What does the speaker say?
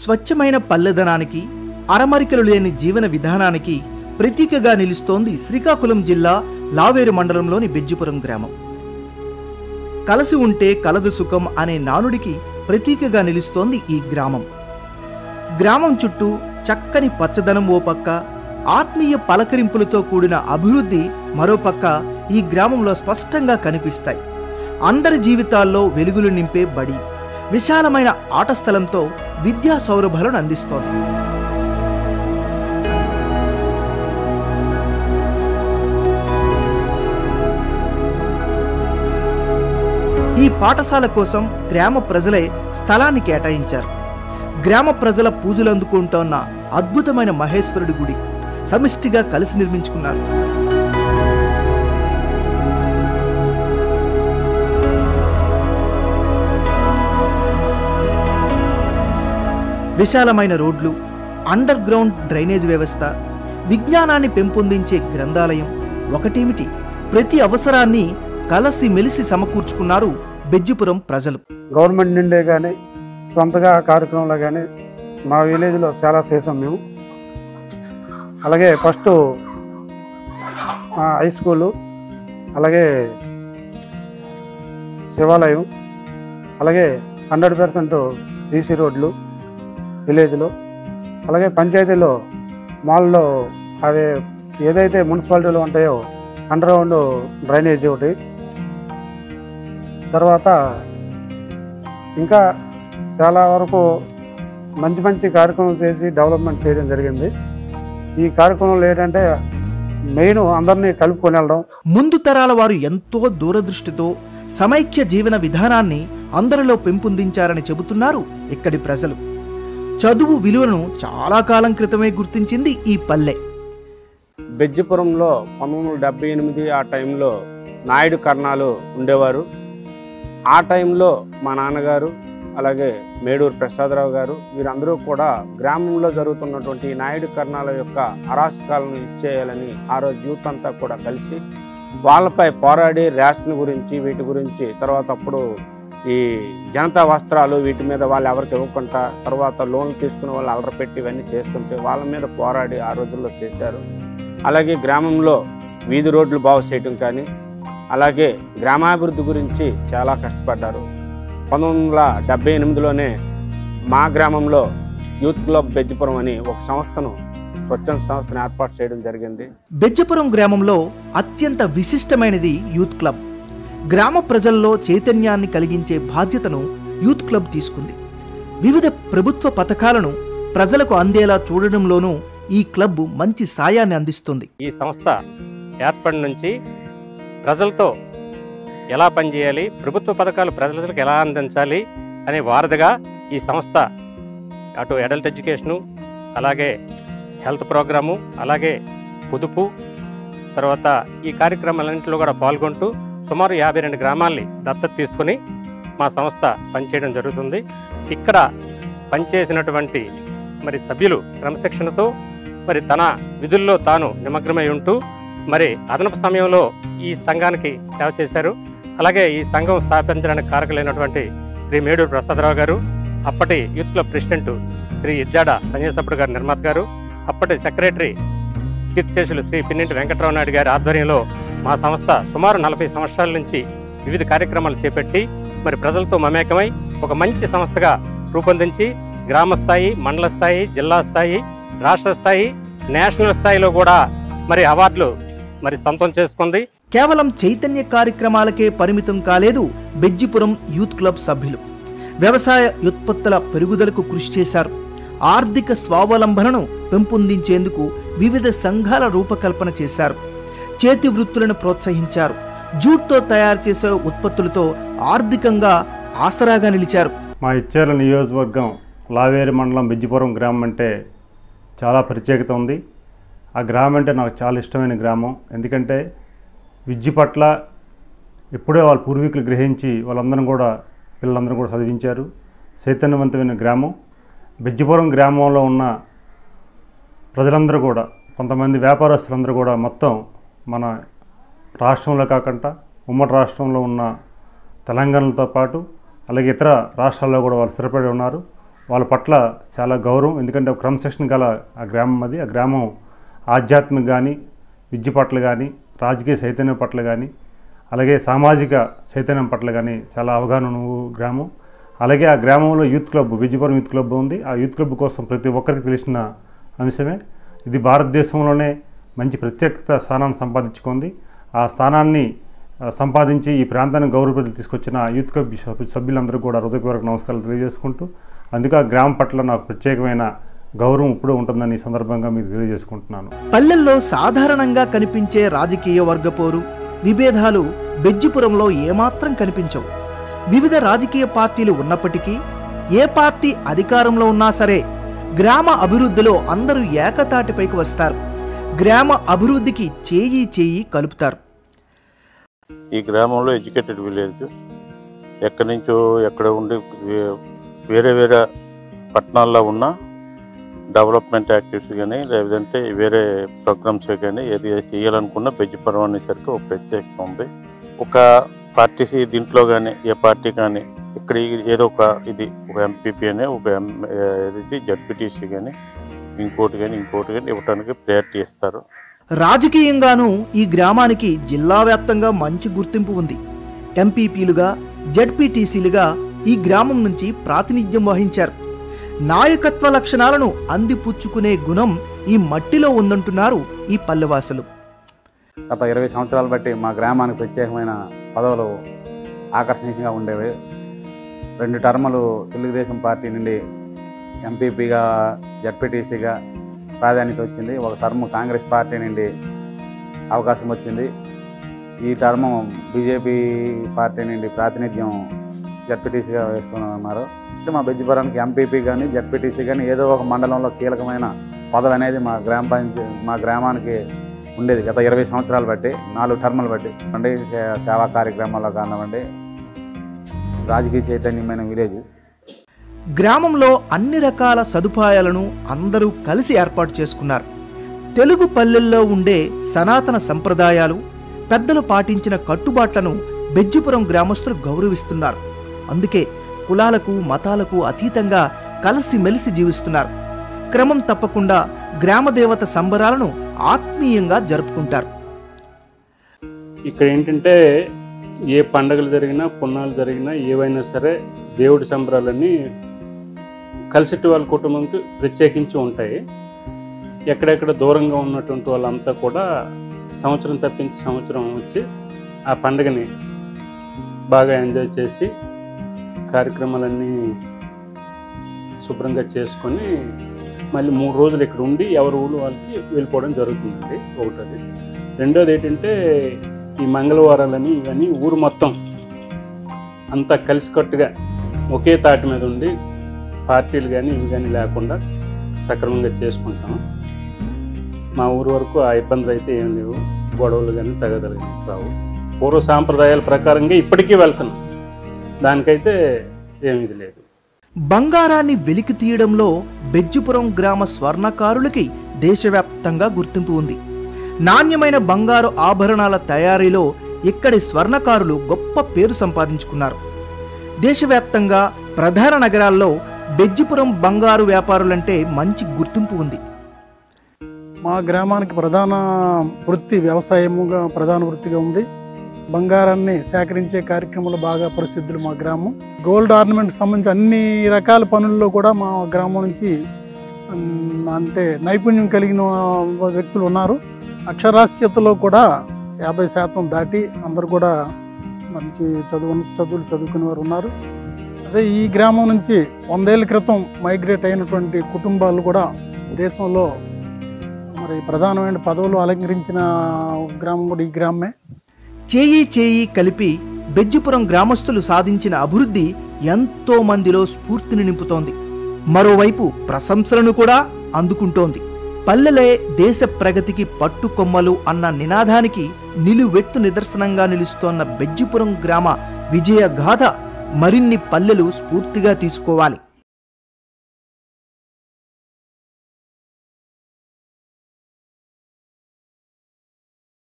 స్వచ్ఛమైన పల్లెదనానికి, అరమరికలు లేని జీవన విధానానికి ప్రతీకగా నిలుస్తోంది శ్రీకాకుళం జిల్లా లావేరు మండలంలోని బెజ్జిపురం గ్రామం. కలసి ఉంటే కలదు సుఖం అనే నానుడికి ప్రతీకగా నిలుస్తోంది ఈ గ్రామం. గ్రామం చుట్టూ చక్కని పచ్చదనం ఓ పక్క, ఆత్మీయ పలకరింపులతో కూడిన అభివృద్ధి మరోపక్క ఈ గ్రామంలో స్పష్టంగా కనిపిస్తాయి. అందరి జీవితాల్లో వెలుగులు నింపే బడి, విశాలమైన ఆట స్థలంతో విద్యా సౌరభాలను అందిస్తోంది. ఈ పాఠశాల కోసం గ్రామ ప్రజలే స్థలాన్ని కేటాయించారు. గ్రామ ప్రజల పూజలు అందుకుంటోన్న అద్భుతమైన మహేశ్వరుడి గుడి సమిష్టిగా కలిసి నిర్మించుకున్నారు. విశాలమైన రోడ్లు, అండర్ గ్రౌండ్ డ్రైనేజ్ వ్యవస్థ, విజ్ఞానాన్ని పెంపొందించే గ్రంథాలయం ఒకటేమిటి, ప్రతి అవసరాన్ని కలసి మెలిసి సమకూర్చుకున్నారు బెజ్జిపురం ప్రజలు. గవర్నమెంట్ నుండే కానీ సొంతగా కార్యక్రమంలో కానీ మా విలేజ్లో చాలా చేసాం మేము. అలాగే ఫస్ట్ హై స్కూలు, అలాగే శివాలయం, అలాగే 100% సీసీ రోడ్లు విలేజ్లో, అలాగే పంచాయతీలో మాల్లో అదే ఏదైతే మున్సిపాలిటీలో ఉంటాయో అండర్ గ్రౌండ్ డ్రైనేజ్ ఒకటి, తర్వాత ఇంకా చాలా వరకు మంచి మంచి కార్యక్రమం చేసి డెవలప్మెంట్ చేయడం జరిగింది. ఈ కార్యక్రమంలో ఏంటంటే మెయిన్ అందరినీ కలుపుకొని వెళ్ళడం. ముందు తరాల వారు ఎంతో దూరదృష్టితో సమైక్య జీవన విధానాన్ని అందరిలో పెంపొందించారని చెబుతున్నారు ఇక్కడి ప్రజలు. చదువు విలువను చాలా కాలం క్రితమే గుర్తించింది ఈ పల్లె. బెజ్జిపురంలో 1978 ఆ టైంలో నాయుడు కర్ణాలు ఉండేవారు. ఆ టైంలో మా నాన్నగారు, అలాగే మేడూరు ప్రసాదరావు గారు, వీరందరూ కూడా గ్రామంలో జరుగుతున్నటువంటి నాయుడు కర్ణాల యొక్క అరాచకాలను ఇచ్చేయాలని ఆ రోజు యూత్ అంతా కూడా కలిసి వాళ్ళపై పోరాడి రేషన్ గురించి వీటి గురించి, తర్వాత అప్పుడు ఈ జనతా వస్త్రాలు వీటి మీద వాళ్ళు ఎవరికి ఇవ్వకుండా తర్వాత లోన్లు తీసుకుని వాళ్ళు అలర పెట్టి ఇవన్నీ చేస్తుంటే వాళ్ళ మీద పోరాడి ఆ రోజుల్లో చేశారు. అలాగే గ్రామంలో వీధి రోడ్లు బాగు చేయటం కానీ, అలాగే గ్రామాభివృద్ధి గురించి చాలా కష్టపడ్డారు. 1978లోనే మా గ్రామంలో యూత్ క్లబ్ బెజ్జిపురం అని ఒక సంస్థను, స్వచ్ఛంద సంస్థను ఏర్పాటు చేయడం జరిగింది. బెజ్జిపురం గ్రామంలో అత్యంత విశిష్టమైనది యూత్ క్లబ్. గ్రామ ప్రజల్లో చైతన్యాన్ని కలిగించే బాధ్యతను యూత్ క్లబ్ తీసుకుంది. వివిధ ప్రభుత్వ పథకాలను ప్రజలకు అందేలా చూడడంలోనూ ఈ క్లబ్ మంచి సాయాన్ని అందిస్తుంది. ఈ సంస్థ ఏర్పడి నుంచి ప్రజలతో ఎలా పనిచేయాలి, ప్రభుత్వ పథకాలు ప్రజలకు ఎలా అందించాలి అనే వారధిగా ఈ సంస్థ అటు అడల్ట్ ఎడ్యుకేషను, అలాగే హెల్త్ ప్రోగ్రాము, అలాగే పొదుపు, తర్వాత ఈ కార్యక్రమాలన్నింటిలో కూడా పాల్గొంటూ సుమారు 52 గ్రామాల్ని దత్తత తీసుకుని మా సంస్థ పనిచేయడం జరుగుతుంది. ఇక్కడ పనిచేసినటువంటి మరి సభ్యులు క్రమశిక్షణతో మరి తన విధుల్లో తాను నిమగ్నమై ఉంటూ మరి అదనపు సమయంలో ఈ సంఘానికి సేవ చేశారు. అలాగే ఈ సంఘం స్థాపించడానికి కారకులైనటువంటి శ్రీ మేడూరు ప్రసాదరావు గారు, అప్పటి youth club president Shri Ijjada సంజయసప్పుడు గారు నిర్మాత గారు, అప్పటి సెక్రటరీ కీర్తిశేషులు శ్రీ పిన్నింటి వెంకటరావు నాయుడు గారి ఆధ్వర్యంలో మా సంస్థ సుమారు 40 సంవత్సరాల నుంచి వివిధ కార్యక్రమాలు చేపట్టి మరి ప్రజలతో మమేకమై ఒక మంచి సంస్థగా రూపొందించి గ్రామ స్థాయి, మండల స్థాయి, జిల్లా స్థాయి, రాష్ట్ర స్థాయి, నేషనల్ స్థాయిలో కూడా మరి అవార్డులు మరి సొంతం చేసుకుంది. కేవలం చైతన్య కార్యక్రమాలకే పరిమితం కాలేదు బెజ్జిపురం యూత్ క్లబ్ సభ్యులు. వ్యవసాయ ఉత్పత్తుల పెరుగుదలకు కృషి చేశారు. ఆర్థిక స్వావలంబనను పెంపొందించేందుకు వివిధ సంఘాల రూపకల్పన చేశారు. చేతి వృత్తులను ప్రోత్సహించారు. జూట్తో తయారు చేసే ఉత్పత్తులతో ఆర్థికంగా ఆసరాగా నిలిచారు. మా ఇచ్చేర్ల నియోజకవర్గం లావేరు మండలం బెజ్జిపురం గ్రామం అంటే చాలా ప్రత్యేకత ఉంది. ఆ గ్రామం అంటే నాకు చాలా ఇష్టమైన గ్రామం. ఎందుకంటే విద్య పట్ల ఎప్పుడో వాళ్ళ పూర్వీకులు గ్రహించి వాళ్ళందరం కూడా పిల్లలందరూ కూడా చదివించారు. చైతన్యవంతమైన గ్రామం. బెజ్జిపురం గ్రామంలో ఉన్న ప్రజలందరూ కూడా, కొంతమంది వ్యాపారస్తులందరూ కూడా మొత్తం మన రాష్ట్రంలో కాకుండా ఉమ్మడి రాష్ట్రంలో ఉన్న తెలంగాణతో పాటు అలాగే ఇతర రాష్ట్రాల్లో కూడా వాళ్ళు స్థిరపడి ఉన్నారు. వాళ్ళ పట్ల చాలా గౌరవం. ఎందుకంటే ఒక క్రమశిక్షణ గల ఆ గ్రామం అది. ఆ గ్రామం ఆధ్యాత్మిక కానీ, విద్య పట్ల కానీ, రాజకీయ చైతన్యం పట్ల కానీ, అలాగే సామాజిక చైతన్యం పట్ల కానీ చాలా అవగాహన గ్రామం. అలాగే ఆ గ్రామంలో youth club, Bejjipuram youth club ఉంది. ఆ యూత్ క్లబ్ కోసం ప్రతి ఒక్కరికి తెలిసిన అంశమే. ఇది భారతదేశంలోనే మంచి ప్రత్యేకత స్థానాన్ని సంపాదించుకుంది. ఆ స్థానాన్ని సంపాదించి ఈ ప్రాంతానికి గౌరవప్రదలు తీసుకొచ్చిన యూత్ క్లబ్ సభ్యులందరూ కూడా హృదయపూర్వక నమస్కారాలు తెలియజేసుకుంటూ, అందుకే ఆ గ్రామం పట్ల నాకు ప్రత్యేకమైన గౌరవం ఇప్పుడు ఉంటుందని ఈ సందర్భంగా మీకు తెలియజేసుకుంటున్నాను. పల్లెల్లో సాధారణంగా కనిపించే రాజకీయ వర్గపోరు, విభేదాలు బెజ్జిపురంలో ఏమాత్రం కనిపించవు. వివిధ రాజకీయ పార్టీలు ఉన్నప్పటికీ, ఏ పార్టీ అధికారంలో ఉన్నా సరే గ్రామ అభివృద్ధిలో అందరూ ఏకతాటిపైకి వస్తారు. గ్రామ అభివృద్ధికి చేయి కలుపుతారు. ఈ గ్రామంలో ఎడ్యుకేటెడ్ విలేజ్. ఎక్కడి నుంచో ఎక్కడ ఉండి వేరే వేరే పట్టణాల్లో ఉన్న డెవలప్మెంట్ యాక్టివిటీస్ కానీ, లేదంటే వేరే ప్రోగ్రామ్స్ కానీ ఏది చేయాలనుకున్నా బెజ్జిపురం అనేసరికి ఒక ప్రత్యేకత ఉంది. ఒక పార్టీ దీంట్లో కానీ, ఏ పార్టీ కానీ ఇక్కడ ఏదో ఒక ఎంపీపీ అని ఒక జడ్పీటీసీ కానీ ఇంకోటి కానీ ఇవ్వడానికి ప్రయారిటీ ఇస్తారు. రాజకీయంగానూ ఈ గ్రామానికి జిల్లా వ్యాప్తంగా మంచి గుర్తింపు ఉంది. ఎంపీపీలుగా, జడ్పీటీసీలుగా ఈ గ్రామం నుంచి ప్రాతినిధ్యం వహించారు. నాయకత్వ లక్షణాలను అందిపుచ్చుకునే గుణం ఈ మట్టిలో ఉందంటున్నారు ఈ పల్లెవాసులు. గత 20 సంవత్సరాలు బట్టి మా గ్రామానికి ప్రత్యేకమైన పదవులు ఆకర్షణీయంగా ఉండేవి. 2 టర్ములు తెలుగుదేశం పార్టీ నుండి ఎంపీపీగా, జడ్పీటీసీగా ప్రాధాన్యత వచ్చింది. ఒక టర్మ్ కాంగ్రెస్ పార్టీ నుండి అవకాశం వచ్చింది. ఈ టర్ము బీజేపీ పార్టీ నుండి ప్రాతినిధ్యం జడ్పీటీసీగా వేస్తున్నారు. అంటే మా బెజ్జిపురానికి ఎంపీపీ కానీ, జడ్పీటీసీ కానీ ఏదో ఒక మండలంలో కీలకమైన పదవి అనేది మా గ్రామానికి ఉండేది. గత 20 సంవత్సరాలు బట్టి, 4 టర్ములు బట్టి అంటే సేవా కార్యక్రమాల్లో కానివ్వండి, రాజకీయ చైతన్యమైన విలేజ్. గ్రామంలో అన్ని రకాల సదుపాయాలను అందరూ కలిసి ఏర్పాటు చేసుకున్నారు. తెలుగు పల్లెల్లో ఉండే సనాతన సంప్రదాయాలు, పెద్దలు పాటించిన కట్టుబాట్లను బెజ్జిపురం గ్రామస్తులు గౌరవిస్తున్నారు. అందుకే కులాలకు, మతాలకు అతీతంగా కలిసిమెలిసి జీవిస్తున్నారు. క్రమం తప్పకుండా గ్రామదేవత సంబరాలను ఆత్మీయంగా జరుపుకుంటారు. ఇక్కడ ఏంటంటే ఏ పండుగలు జరిగినా, పున్నాలు జరిగినా, ఏవైనా సరే దేవుడి సంబరాలన్నీ కలిసిటి వాళ్ళ కుటుంబంకి ప్రత్యేకించి ఉంటాయి. ఎక్కడెక్కడ దూరంగా ఉన్నటువంటి వాళ్ళంతా కూడా సంవత్సరం తప్పించి సంవత్సరం వచ్చి ఆ పండుగని బాగా ఎంజాయ్ చేసి కార్యక్రమాలన్నీ శుభ్రంగా చేసుకొని మళ్ళీ 3 రోజులు ఇక్కడ ఉండి ఎవరి ఊళ్ళు వాళ్ళకి వెళ్ళిపోవడం జరుగుతుందండి. ఒకటది. రెండోది ఏంటంటే ఈ మంగళవారాలని ఇవన్నీ ఊరు మొత్తం అంతా కలిసికట్టుగా ఒకే తాటి మీద ఉండి పార్టీలు కానీ ఇవి కానీ లేకుండా సక్రమంగా చేసుకుంటాం. మా ఊరు వరకు ఆ ఇబ్బందులు అయితే ఏం లేవు. గొడవలు కానీ తగదలు కానీ రావు. పూర్వ సాంప్రదాయాల ప్రకారంగా ఇప్పటికీ వెళ్తున్నాం. దానికైతే ఏమీ లేదు. బంగారాన్ని వెలికి తీయడంలో బెజ్జిపురం గ్రామ స్వర్ణకారులకి దేశవ్యాప్తంగా గుర్తింపు ఉంది. నాణ్యమైన బంగారు ఆభరణాల తయారీలో ఇక్కడి స్వర్ణకారులు గొప్ప పేరు సంపాదించుకున్నారు. దేశవ్యాప్తంగా ప్రధాన నగరాల్లో బెజ్జిపురం బంగారు వ్యాపారులంటే మంచి గుర్తింపు ఉంది. మా గ్రామానికి ప్రధాన వృత్తి వ్యవసాయముగా ప్రధాన వృత్తిగా ఉంది. బంగారాన్ని సేకరించే కార్యక్రమాలు బాగా ప్రసిద్ధులు మా గ్రామం. గోల్డ్ ఆర్నమెంట్ సంబంధించి అన్ని రకాల పనుల్లో కూడా మా గ్రామం నుంచి అంటే నైపుణ్యం కలిగిన వ్యక్తులు ఉన్నారు. అక్షరాస్యతలో కూడా 50% దాటి అందరూ కూడా మంచి చదువులు చదువుకునే వారు ఉన్నారు. అదే ఈ గ్రామం నుంచి 100 ఏళ్ల క్రితం మైగ్రేట్ అయినటువంటి కుటుంబాలు కూడా దేశంలో మరి ప్రధానమైన పదవులు అలంకరించిన గ్రామం కూడా ఈ గ్రామమే. చేయి కలిపి బెజ్జిపురం గ్రామస్తులు సాధించిన అభివృద్ధి ఎంతో మందిలో స్ఫూర్తిని నింపుతోంది. మరోవైపు ప్రశంసలను కూడా అందుకుంటోంది. పల్లెలే దేశ ప్రగతికి పట్టుకొమ్మలు అన్న నినాదానికి నిలువెత్తు నిదర్శనంగా నిలుస్తోన్న బెజ్జిపురం గ్రామ విజయ గాథ మరిన్ని పల్లెలు స్ఫూర్తిగా తీసుకోవాలి.